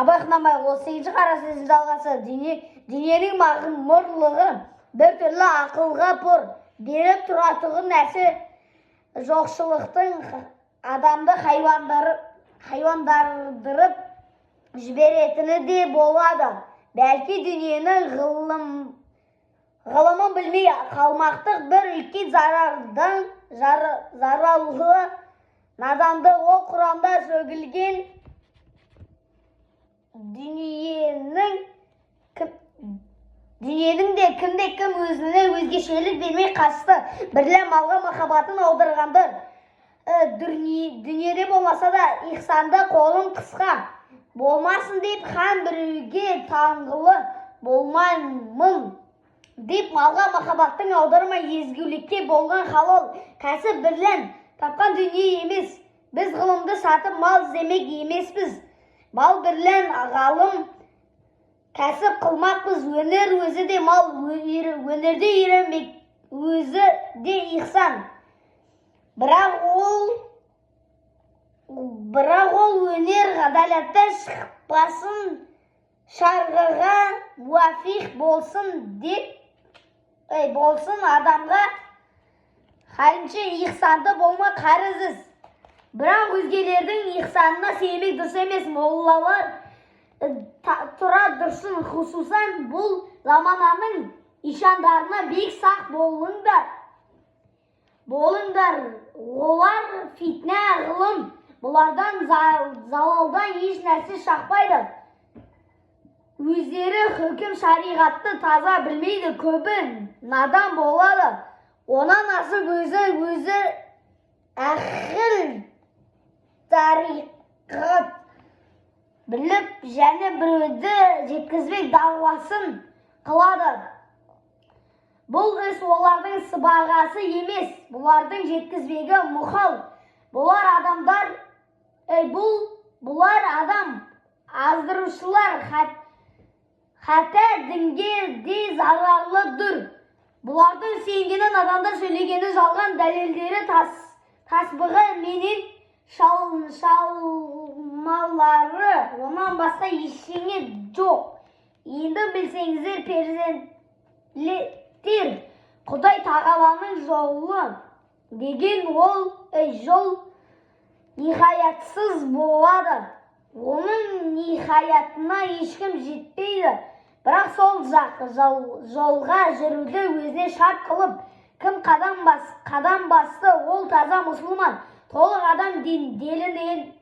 Абайхнамай 38 қара сөздің жалғасы. Дүниенің мағмұрлығы біртүрлі ақылға пұр беріп тұратығы нәрсе жоқшылықтың адамды хайуандардырып жіберетіні де болады. Бәлки дүниенің ғылымын білмей қалмақтық бір үлкен зарарлығы наданды ол құрамда сөгілген дүниенің де кімде-кім өзіне өзгешелік бермей қашты. Бірлі малға махаббатын аудырғандар. Дүниеде болмаса да ихсанды қолын қысқа болмасын деп хан біреуге таңғылы болмаймын деп малға махаббаттың аудырмай езгілікке болған халал кәсіп бірлен тапқан дүние емес. Біз ғылымды сатып мал іздемек емеспіз. Мал бірлен ғалым кәсіп қылмақпыз. Өнер өзі де мал, өнерде үйренбек өзі де ихсан. Бірақ ол өнер ғадалаттан шықпасын, шарғыға муафиқ болсын адамға халінше ихсанды болма қарызыз. Бірақ өзгелердің ихсанына сенбек дұрыс емес. Моллалар тұра дұрсын, хусусан бұл замананың ишандарына бек сақ болыңдар. Олар фитнә ғылым, бұлардан залалдан еш нәрсе шақпайды. Өздері хүкім шариғатты таза білмейді, көбі надан болады. Онан асып өзі әхіл тариқат біліп және біреуді жеткізбек дағуасын қылады. Бұл іс олардың сыбағасы емес, бұлардың жеткізбегі мұхал. Бұлар адам аздырушылар, хәтта дінге де зарарлыдыр. Бұлардың сенгені надандар сөйлегені жалған дәлелдері тасбығы менен шалмалары, онан басқа ештеңе жоқ. Енді білсеңіздер перзентлер, Құдай тағаланың жолы деген ол жол ниһаятсыз болады. Оның ниһаятына ешкім жетпейді. Бірақ сол жолға жүруді өзіне шарт қылып, кім қадам басты, ол таза мұсылман, толық адам делінеді.